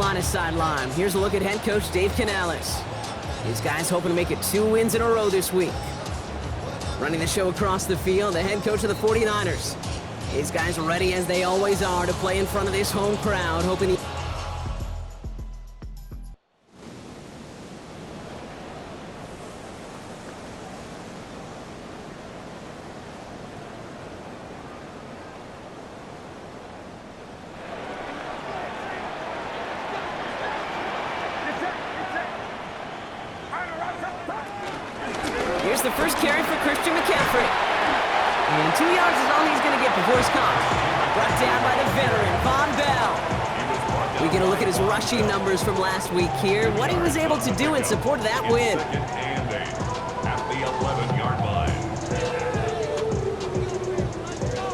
Carolina sideline. Here's a look at head coach Dave Canales. His guys hoping to make it 2 wins in a row this week. Running the show across the field, the head coach of the 49ers. His guys are ready as they always are to play in front of this home crowd, hoping Here's the first carry for Christian McCaffrey. And 2 yards is all he's going to get before he's caught. Brought down by the veteran, Von Bell. We get a look at his rushing numbers from last week here. What he was able to do in support of that win. At the 11-yard line.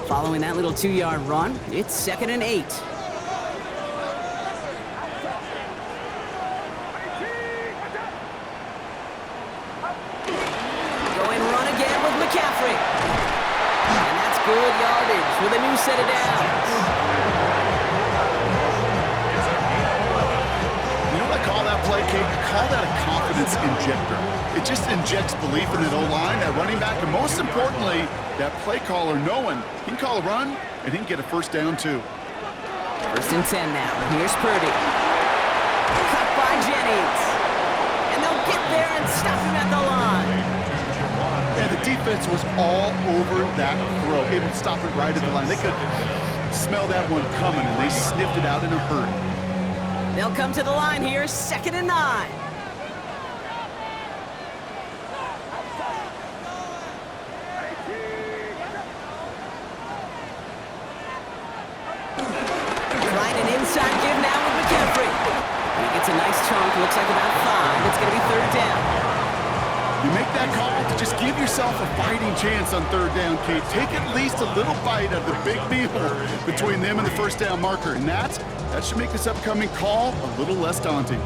Following that little 2-yard run, it's 2nd and 8. McCaffrey. And that's good yardage with a new set of downs. You know what I call that play, Kate? I call that a confidence injector. It just injects belief in that O-line, that running back, and most importantly, that play caller knowing he can call a run and he can get a first down too. 1st and 10 now. Here's Purdy. Cut by Jennings. And they'll get there and stop him at the line. And the defense was all over that throw. Able to stop it right at the line. They could smell that one coming, and they sniffed it out in a hurry. They'll come to the line here, 2nd and 9. Trying an inside give now with McCaffrey. He gets a nice chunk, looks like about 5. It's going to be 3rd down. You make that call to just give yourself a fighting chance on 3rd down, Kate. Take at least a little bite of the big meal between them and the first down marker. And that should make this upcoming call a little less daunting.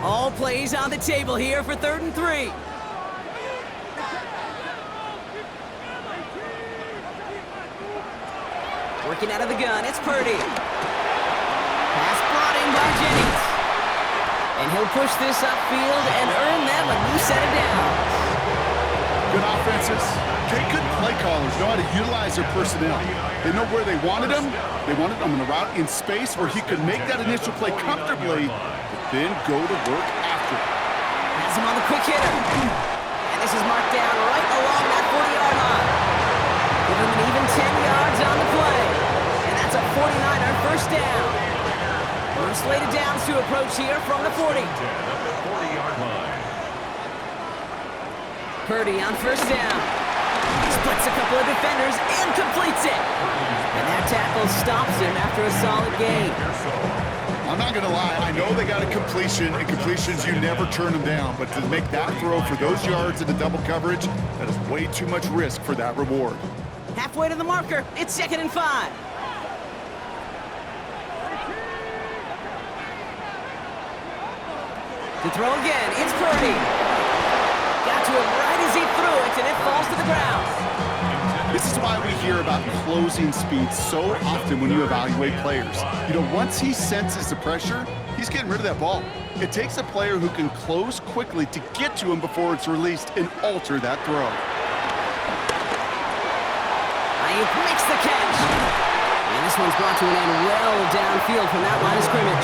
All plays on the table here for 3rd and 3. Working out of the gun, it's Purdy. Pass brought in by Jennings. And he'll push this upfield and earn them a new set of downs. Good offenses. Okay, good play callers know how to utilize their personnel. They know where they wanted them. They wanted them on a route in space where he could make that initial play comfortably, but then go to work after. Has him on the quick hitter. And this is marked down right along that 40-yard line. Give him an even 10 yards on the play. And that's a 49er first down. We're slated downs to approach here from the 40. Purdy on 1st down. Splits a couple of defenders and completes it. And that tackle stops him after a solid gain. I'm not going to lie. I know they got a completion, and completions, you never turn them down. But to make that throw for those yards into double coverage, that is way too much risk for that reward. Halfway to the marker. It's 2nd and 5. To throw again, it's Purdy. Got to him right as he threw it, and it falls to the ground. This is why we hear about closing speed so often when you evaluate players. You know, once he senses the pressure, he's getting rid of that ball. It takes a player who can close quickly to get to him before it's released and alter that throw. Ayuk makes the catch. And this one's brought to an end well downfield from that line of scrimmage.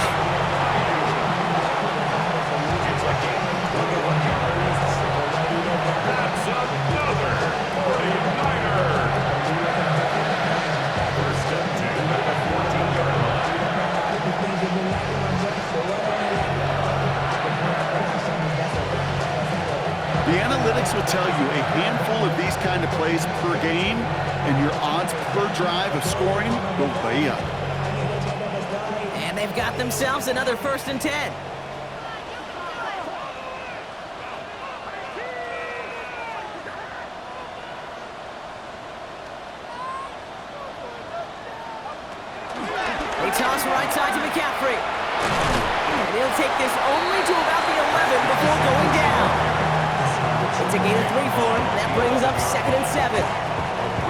The analytics will tell you a handful of these kind of plays per game, and your odds per drive of scoring go way up. And they've got themselves another 1st and 10. They toss right side to McCaffrey. And he'll take this only to about the 11 before going down. It's a gain of 3 for him. That brings up 2nd and 7.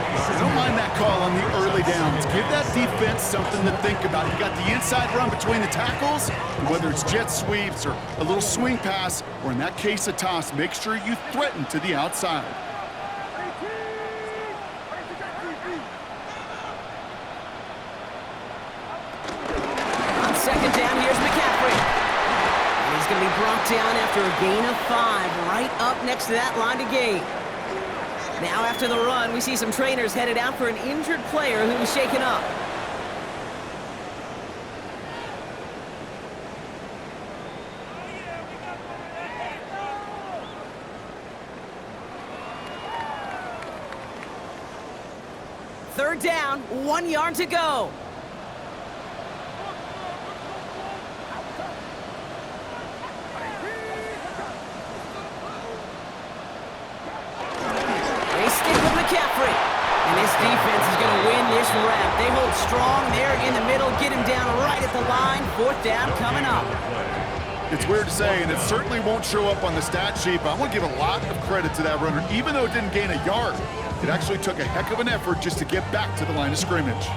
I don't mind that call on the early downs. Give that defense something to think about. You got the inside run between the tackles, and whether it's jet sweeps or a little swing pass, or in that case a toss, make sure you threaten to the outside. On second down, here's McCaffrey. And he's going to be brought down after a gain of 5, right up next to that line to gain. Now after the run, we see some trainers headed out for an injured player who was shaken up. Third down, 1 yard to go. And this defense is going to win this rep. They hold strong there in the middle, get him down right at the line. Fourth down coming up. It's weird to say, and it certainly won't show up on the stat sheet, but I want to give a lot of credit to that runner. Even though it didn't gain a yard, it actually took a heck of an effort just to get back to the line of scrimmage.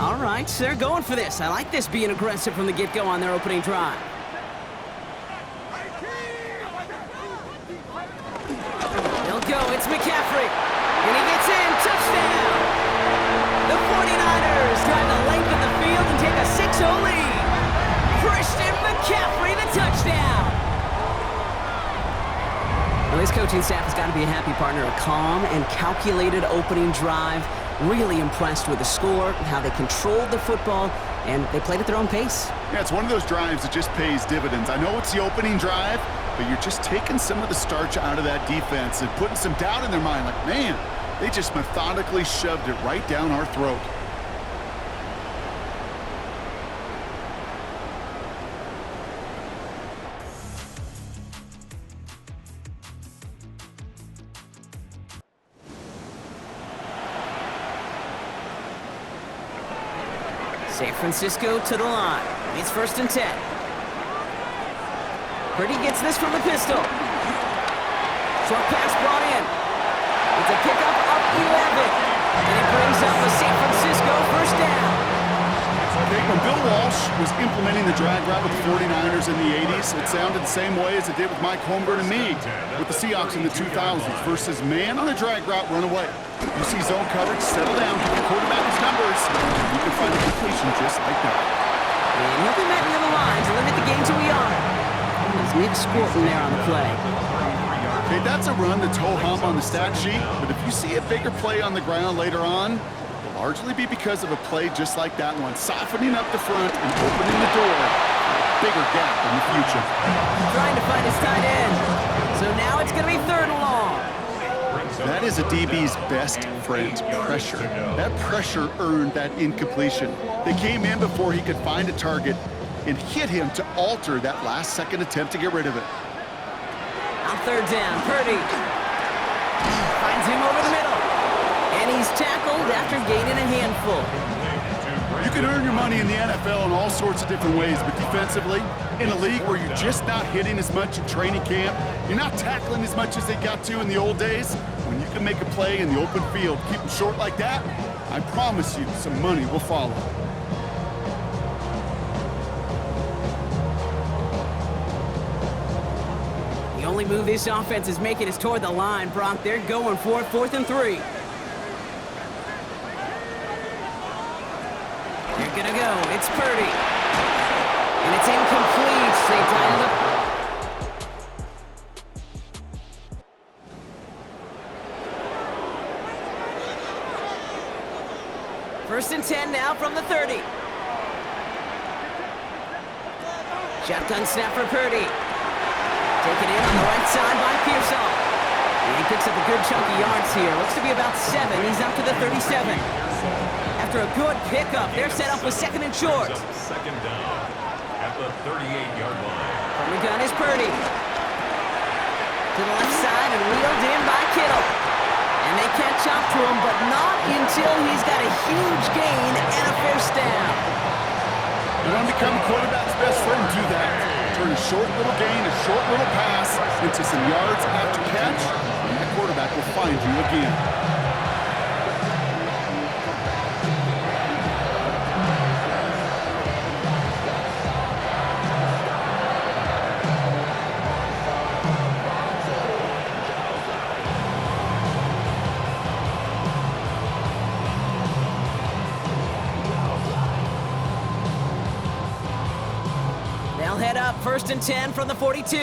All right, so they're going for this. I like this being aggressive from the get-go on their opening drive. They'll go. It's McCaffrey. And he gets in. Touchdown! The 49ers drive the length of the field and take a 6-0 lead. Christian McCaffrey, the touchdown! Well, this coaching staff has got to be a happy partner. A calm and calculated opening drive. Really impressed with the score, how they controlled the football, and they played at their own pace. Yeah, it's one of those drives that just pays dividends. I know it's the opening drive, but you're just taking some of the starch out of that defense and putting some doubt in their mind. Like, man, they just methodically shoved it right down our throat. San Francisco to the line. It's 1st and 10. Purdy gets this from the pistol. Short pass brought in. It's a pickup up 11. And it brings up the San Francisco 1st down. Okay, when Bill Walsh was implementing the drag route with the 49ers in the 80s, it sounded the same way as it did with Mike Holmgren and me with the Seahawks in the 2000s versus man on a drag route, run away. You see zone coverage, settle down, give your quarterback his numbers, and you can find a completion just like that. And he'll be met near the line to limit the game to a yard. There's Nick Scorton there on the play. Okay, that's a run that's ho-hum on the stat sheet, but if you see a bigger play on the ground later on, it'll largely be because of a play just like that one, softening up the front and opening the door for a bigger gap in the future. Trying to find his tight end. So now it's going to be 3rd and long. That is a DB's best friend, pressure. That pressure earned that incompletion. They came in before he could find a target and hit him to alter that last-second attempt to get rid of it. On 3rd down, Purdy finds him over the middle. And he's tackled after gaining a handful. You can earn your money in the NFL in all sorts of different ways, but defensively, in a league where you're just not hitting as much in training camp, you're not tackling as much as they got to in the old days, when you can make a play in the open field, keep them short like that, I promise you some money will follow. The only move this offense is making is toward the line, Brock. They're going for it, 4th and 3. They're gonna go. It's Purdy. And it's incomplete. They tie it up. First and 10 now from the 30. Shotgun snap for Purdy. Taken in on the right side by Pearsall. And he picks up a good chunk of yards here. Looks to be about 7. He's up to the 37. After a good pickup, they're set up with 2nd and short. 2nd down at the 38-yard line. From the gun is Purdy. To the left side and wheeled in by Kittle. And they catch up to him, but not until he's got a huge gain and a 1st down. You want to become a quarterback's best friend, do that. Turn a short little gain, a short little pass into some yards after catch, and that quarterback will find you again. They'll head up 1st and 10 from the 42.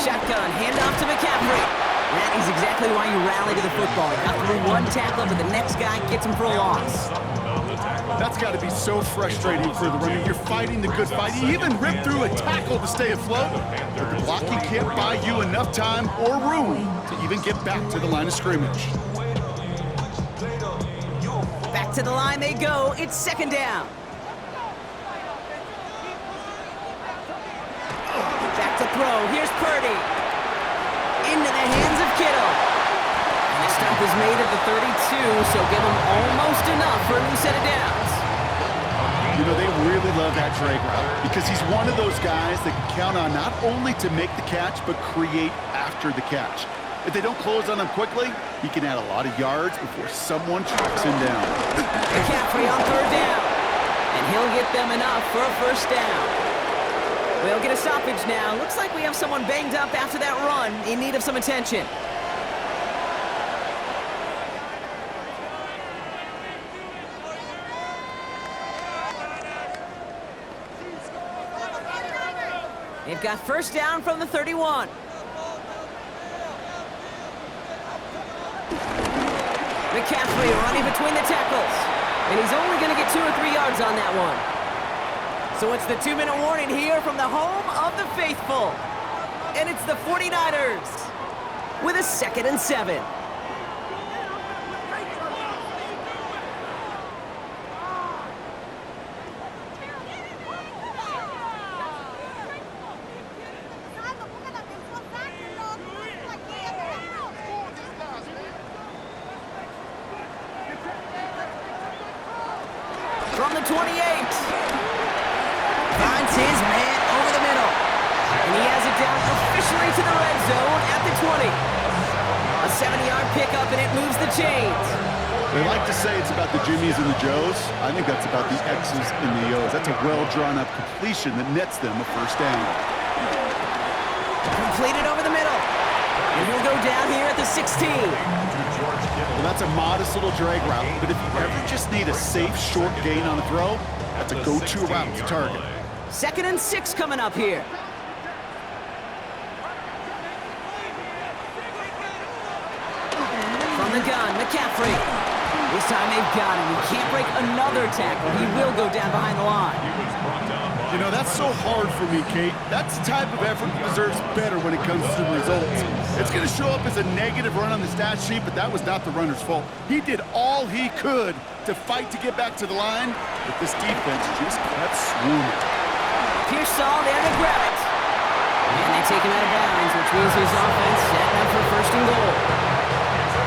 Shotgun, handoff to McCaffrey. That is exactly why you rally to the football. You got through one tackle, but the next guy gets him for a loss. That's got to be so frustrating for the runner. You're fighting the good fight. You even rip through a tackle to stay afloat, but the blocking can't buy you enough time or room to even get back to the line of scrimmage. Back to the line they go. It's 2nd down. Back to throw. Here's Purdy. Into the hands of Kittle. And the stop is made at the 32, so give them almost enough for a new set of downs. You know, they really love that drag route because he's one of those guys that can count on not only to make the catch, but create after the catch. If they don't close on him quickly, he can add a lot of yards before someone tracks him down. McCaffrey on 3rd down. And he'll get them enough for a 1st down. We'll get a stoppage now. Looks like we have someone banged up after that run in need of some attention. They've got 1st down from the 31. McCaffrey running between the tackles. And he's only going to get 2 or 3 yards on that one. So it's the 2-minute warning here from the home of the faithful. And it's the 49ers with a 2nd and 7. From the 28. Finds his man over the middle. And he has it down officially to the red zone at the 20. A 70-yard pickup, and it moves the chains. They like to say it's about the Jimmies and the Joes. I think that's about the X's and the O's. That's a well-drawn-up completion that nets them a 1st down. Completed over the middle. And he'll go down here at the 16. Well, that's a modest little drag route, but if you ever just need a safe, short gain on a throw, that's a go-to route to target. 2nd and 6 coming up here. From the gun, McCaffrey. This time they've got him. He can't break another tackle. He will go down behind the line. You know, that's so hard for me, Kate. That's the type of effort that deserves better when it comes to the results. It's going to show up as a negative run on the stat sheet, but that was not the runner's fault. He did all he could to fight to get back to the line, but this defense just kept swarming. Pearsall there to grab it. And they take him out of bounds, which means his offense setting up for 1st and goal.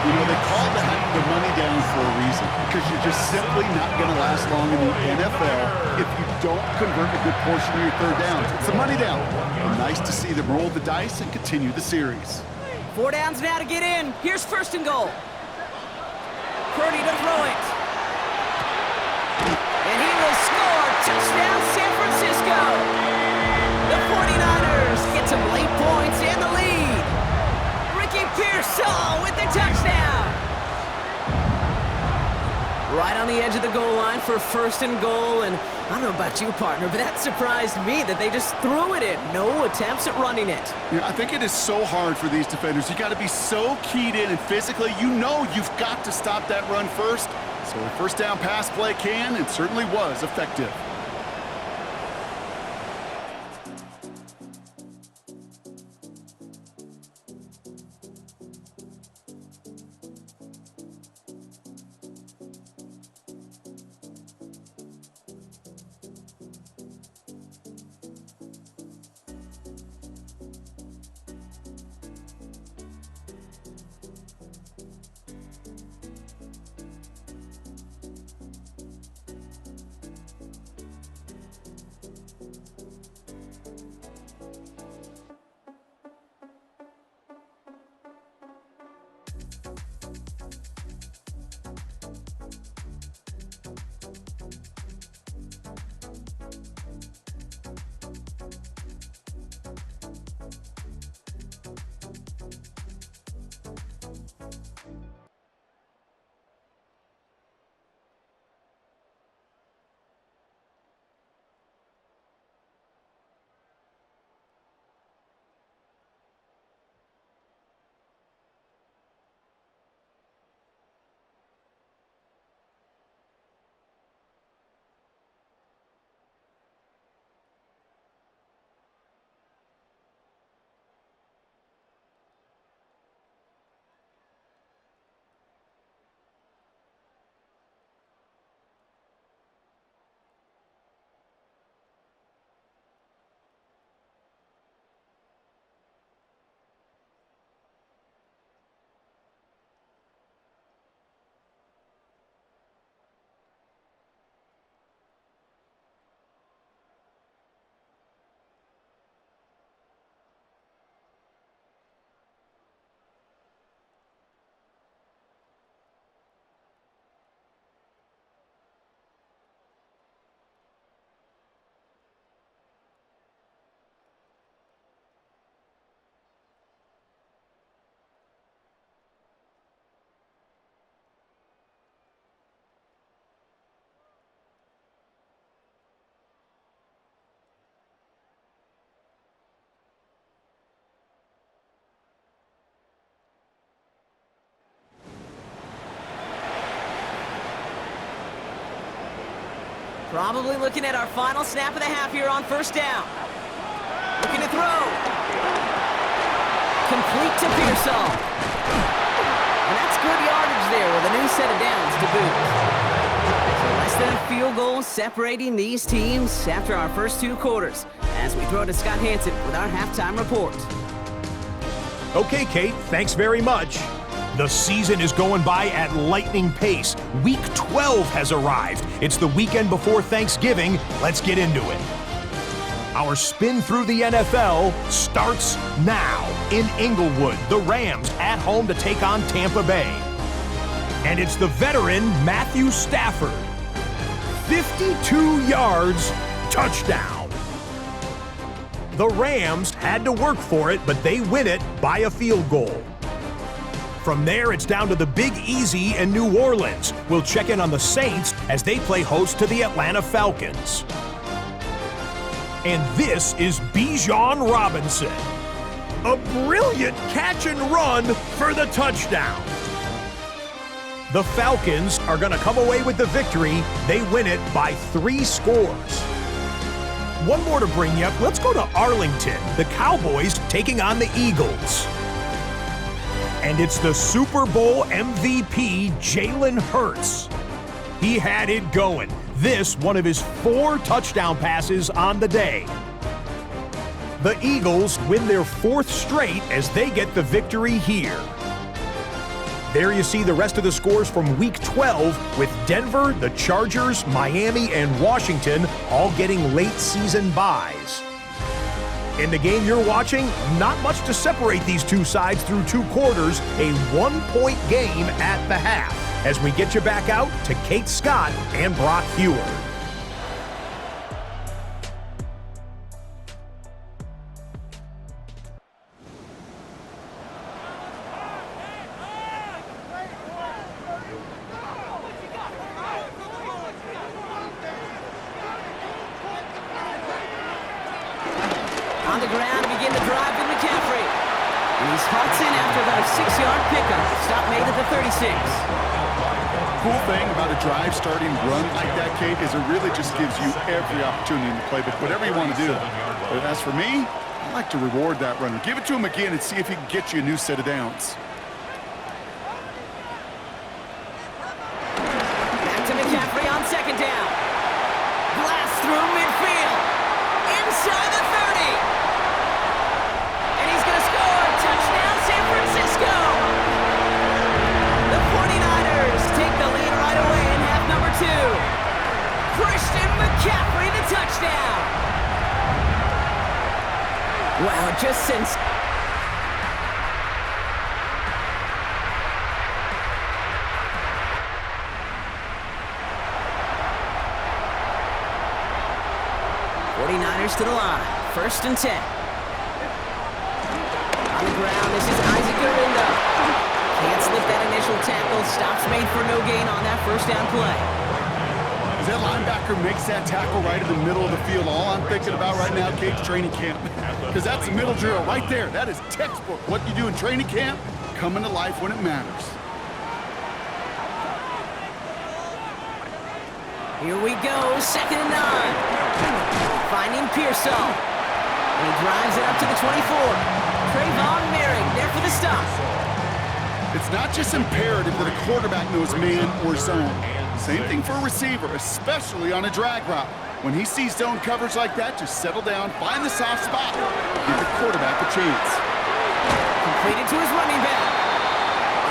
You know, they call that the money down for a reason, because you're just simply not going to last long in the NFL if you don't convert a good portion of your 3rd downs. It's a money down. And nice to see them roll the dice and continue the series. 4 downs now to get in. Here's 1st and goal. Purdy to throw it. And he will score. Touchdown, San Francisco. The 49ers get some late points and the lead. Pearsall with the touchdown. Right on the edge of the goal line for 1st and goal, and I don't know about you, partner, but that surprised me that they just threw it in. No attempts at running it. Yeah, I think it is so hard for these defenders. You got to be so keyed in and physically, you know you've got to stop that run first. So a 1st down pass play can and certainly was effective. Probably looking at our final snap of the half here on first down. Looking to throw. Complete to Pearsall. And that's good yardage there with a new set of downs to boot. So less than a field goal separating these teams after our first 2 quarters as we throw to Scott Hansen with our halftime report. Okay, Kate, thanks very much. The season is going by at lightning pace. Week 12 has arrived. It's the weekend before Thanksgiving. Let's get into it. Our spin through the NFL starts now. In Inglewood, the Rams at home to take on Tampa Bay. And it's the veteran Matthew Stafford. 52 yards, touchdown. The Rams had to work for it, but they win it by a field goal. From there, it's down to the Big Easy in New Orleans. We'll check in on the Saints as they play host to the Atlanta Falcons. And this is Bijan Robinson. A brilliant catch and run for the touchdown. The Falcons are going to come away with the victory. They win it by 3 scores. One more to bring you up. Let's go to Arlington. The Cowboys taking on the Eagles. And it's the Super Bowl MVP, Jalen Hurts. He had it going. This, one of his 4 touchdown passes on the day. The Eagles win their 4th straight as they get the victory here. There you see the rest of the scores from Week 12 with Denver, the Chargers, Miami, and Washington all getting late season byes. In the game you're watching, not much to separate these 2 sides through 2 quarters, a 1-point game at the half. As we get you back out to Kate Scott and Brock Heward. On the ground, begin the drive with McCaffrey. And he's hops in after about a 6-yard pickup. Stop made at the 36. Cool thing about a drive starting run like that, Kate, is it really just gives you every opportunity in the playbook, whatever you want to do. But as for me, I like to reward that runner. Give it to him again and see if he can get you a new set of downs. Back to McCaffrey on second down. Blast through midfield. Inside the 30. And he's going to score. Touchdown, San Francisco. The 49ers take the lead right away in half number 2. Christian McCaffrey, the touchdown. Wow, just since... to the line. 1st and 10. On the ground, this is Isaac Guerrero. Can't slip that initial tackle. Stops made for no gain on that 1st down play. As that linebacker makes that tackle right in the middle of the field, all I'm thinking about right now, Kate's training camp. Because that's the middle drill right there. That is textbook. What you do in training camp, coming to life when it matters. Here we go, 2nd and 9. Finding Pearsall. And he drives it up to the 24. Trayvon Merrick there for the stop. It's not just imperative that a quarterback knows man or zone. Same thing for a receiver, especially on a drag route. When he sees zone coverage like that, just settle down, find the soft spot, give the quarterback a chance. Completed to his running back.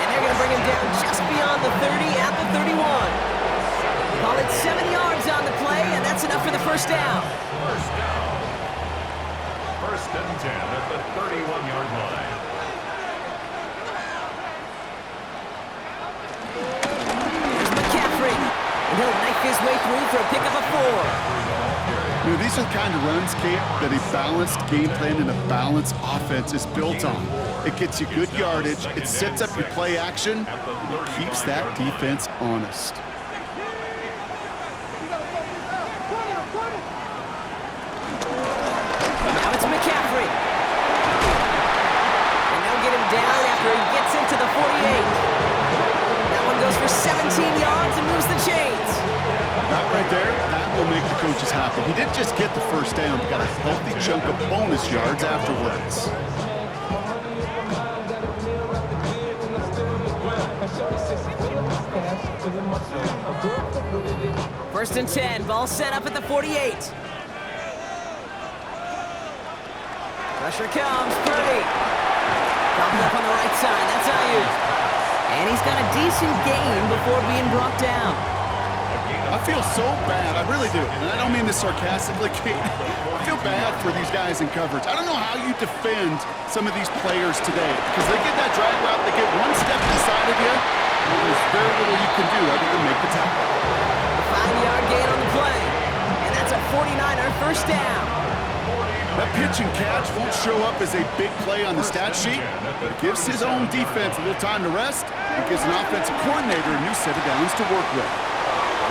And they're going to bring him down just beyond the 30 at the 31. Call it 7 yards on the play, and that's enough for the 1st down. 1st down. 1st and 10 at the 31-yard line. Here's McCaffrey, and he'll knife his way through for a pickup of 4. You know, these are the kind of runs, Kate, that a balanced game plan and a balanced offense is built on. It gets you good yardage, it sets up your play action, and it keeps that defense honest. Now it's McCaffrey. And they'll get him down after he gets into the 48. That one goes for 17 yards and moves the chains. That right there, that will make coach is happy. He didn't just get the first down, but got a healthy chunk of bonus yards afterwards. First and 10, ball set up at the 48. Pressure comes, Purdy. Popping up on the right side, that's Ayuk. And he's got a decent gain before being brought down. I feel so bad, I really do. And I don't mean this sarcastically, Kate. I feel bad for these guys in coverage. I don't know how you defend some of these players today, because they get that drag route, they get one step inside of you, and there's very little you can do other than make the tackle. A 5-yard gain on the play, and that's a 49er first down. That pitch and catch won't show up as a big play on the stat sheet, but it gives his own defense a little time to rest and gives an offensive coordinator a new set of downs to work with.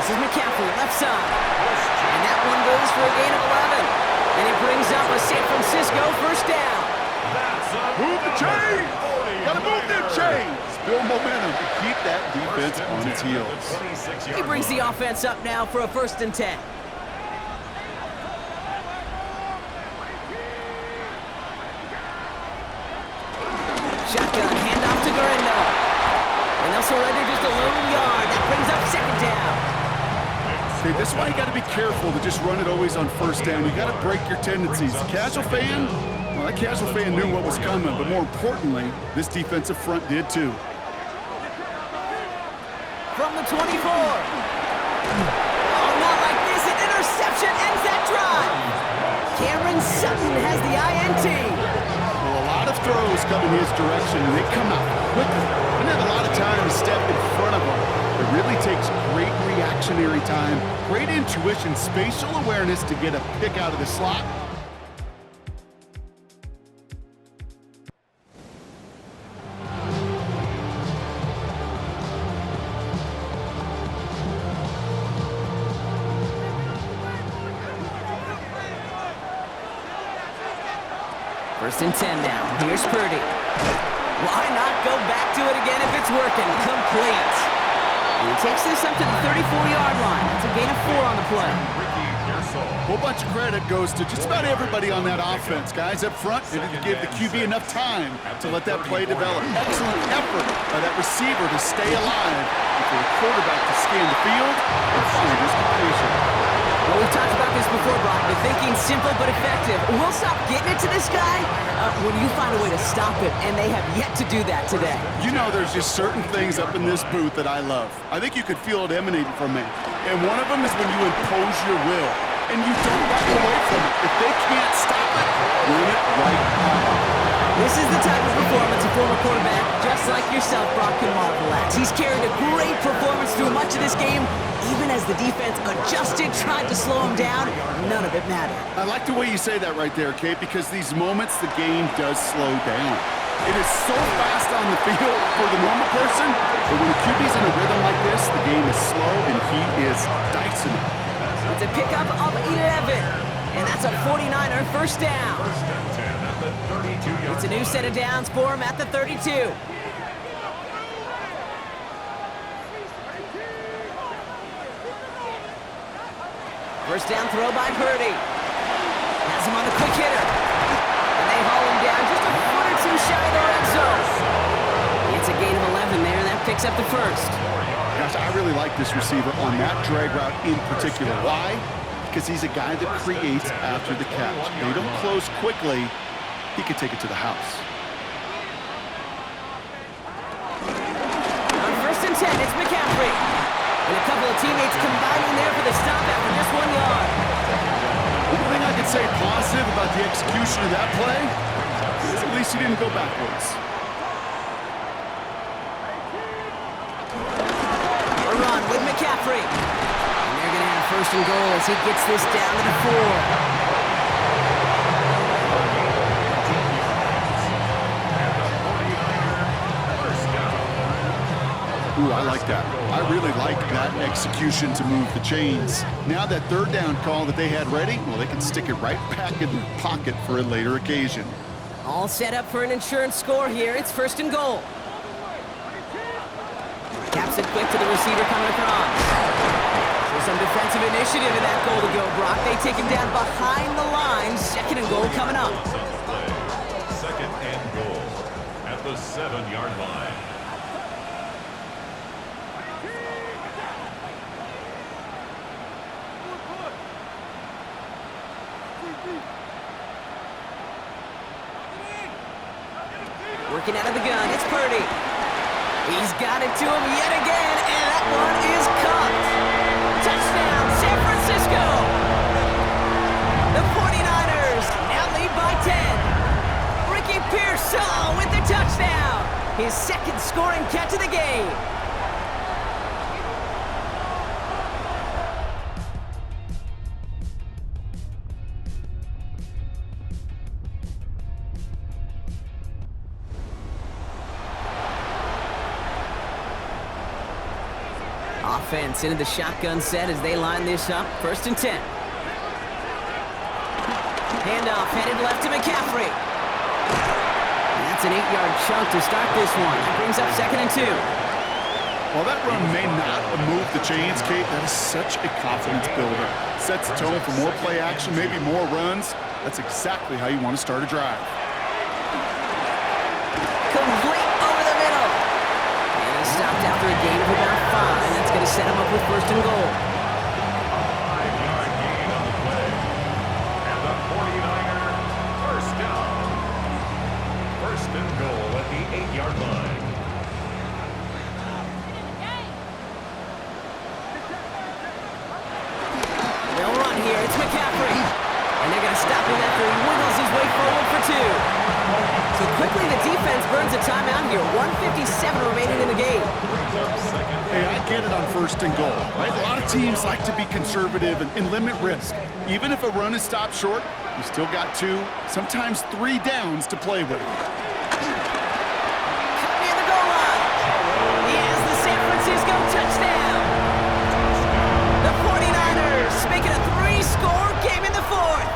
This is McCaffrey, left side. And that one goes for a gain of 11. And it brings up a San Francisco first down. Move the chain! Gotta move them chains! Build momentum to keep that defense on its heels. He brings the offense up now for a first and 10. Shotgun, handoff to Garendo. And they'll surrender just a lone yard. That brings up second down. Okay, this is why you got to be careful to just run it always on first down. You got to break your tendencies. The casual fan, well, that casual fan knew what was coming, but more importantly, this defensive front did too. From the 24. Oh, not like this. An interception ends that drive. Cameron Sutton has the INT. Well, a lot of throws come in his direction, and they come out quickly. He doesn't have a lot of time to step in front of them. It really takes great reactionary time, great intuition, spatial awareness to get a pick out of the slot. First and 10 now. Here's Purdy. Why not go back to it again if it's working? Complete. He takes this up to the 34-yard line. That's a gain of 4 on the play. A whole bunch of credit goes to just about everybody on that offense. Guys up front, they didn't give the QB enough time to let that play develop. Excellent effort by that receiver to stay alive and for the quarterback to scan the field and find his completion. Well, we've talked about this before, Brock. The thinking's simple but effective. We'll stop getting it to this guy when you find a way to stop it, and they have yet to do that today. You know, there's just certain things up in this booth that I love. I think you could feel it emanating from me. And one of them is when you impose your will, and you don't back away from it. If they can't stop it, win it right now. This is the type of performance a former quarterback, just like yourself, Brock, can marvel at. He's carried a great performance through much of this game. Even as the defense adjusted, tried to slow him down, none of it mattered. I like the way you say that right there, Kate, because these moments the game does slow down. It is so fast on the field for the normal person, but when the QB's in a rhythm like this, the game is slow and he is dicing it. It's a pickup of 11, and that's a 49er first down. It's a new set of downs for him at the 32. First down throw by Purdy. Has him on the quick hitter. And they haul him down just a foot or two shy of the red zone. It's a gain of 11 there, and that picks up the first. Gosh, I really like this receiver on that drag route in particular. Why? Because he's a guy that creates after the catch. They don't close quickly. He could take it to the house. On first and 10, it's McCaffrey. And a couple of teammates combining there for the stop after just 1 yard. One thing I could say positive about the execution of that play is at least he didn't go backwards. A run with McCaffrey. And they're going to have first and goal as he gets this down to the 4. Ooh, I like that. I really like that execution to move the chains. Now that third down call that they had ready, well, they can stick it right back in their pocket for a later occasion. All set up for an insurance score here. It's first and goal. Caps it quick to the receiver coming across. Some defensive initiative in that goal to go, Brock. They take him down behind the line. Second and goal coming up. Second and goal at the 7-yard line. Working out of the gun, it's Purdy. He's got it to him yet again, and that one is caught. Touchdown, San Francisco! The 49ers now lead by 10. Ricky Pearsall with the touchdown. His second scoring catch of the game. Offense into the shotgun set as they line this up. 1st and 10. Handoff headed left to McCaffrey. That's an 8-yard chunk to start this one. That brings up 2nd and 2. While that run may not have moved the chains, Kate, that is such a confidence builder. Sets the tone for more play action, maybe more runs. That's exactly how you want to start a drive. Complete over the middle. And he stopped after a gain of about 5. And that's going to set him up with 1st and goal. 5-yard gain on the play. And the 49er first down. 1st and goal at the 8-yard line. They'll run here. It's McCaffrey. And they're going to stop him after he wiggles his way forward for 2. So quickly the defense burns a timeout here. 1:57 remaining in the game. Hey, I get it on 1st and goal, right? A lot of teams like to be conservative and limit risk. Even if a run is stopped short, you still got 2, sometimes 3 downs to play with. Coming in the goal line. He has the San Francisco touchdown. The 49ers making a 3-score game in the 4th.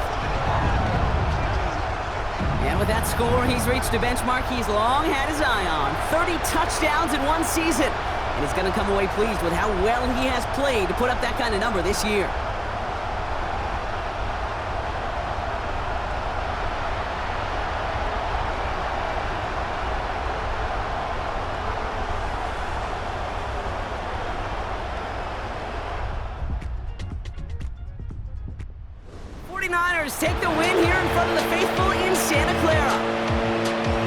And with that score, he's reached a benchmark he's long had his eye on. 30 touchdowns in one season. And he's going to come away pleased with how well he has played to put up that kind of number this year. Take the win here in front of the faithful in Santa Clara.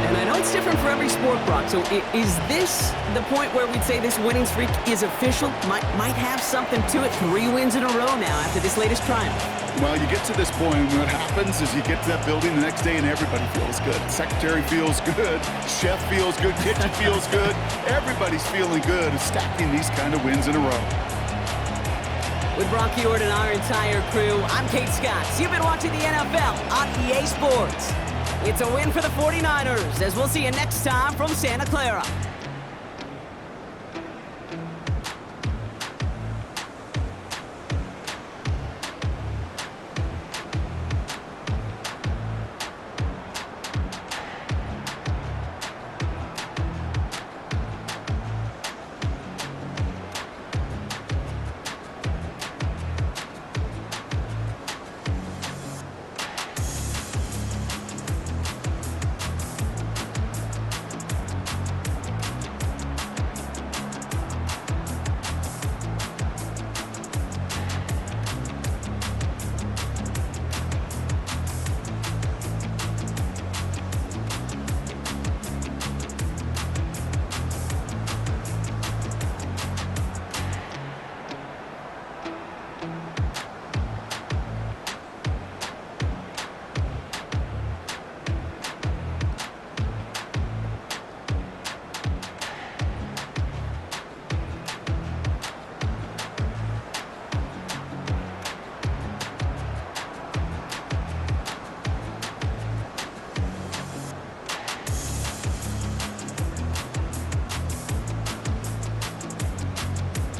And I know it's different for every sport, Brock. So is this the point where we'd say this winning streak is official? Might have something to it. 3 wins in a row now after this latest triumph. Well, you get to this point, and what happens is you get to that building the next day and everybody feels good. Secretary feels good, chef feels good, kitchen feels good. Everybody's feeling good of stacking these kind of wins in a row. With Brock Ewart and our entire crew, I'm Kate Scott. You've been watching the NFL on EA Sports. It's a win for the 49ers, as we'll see you next time from Santa Clara.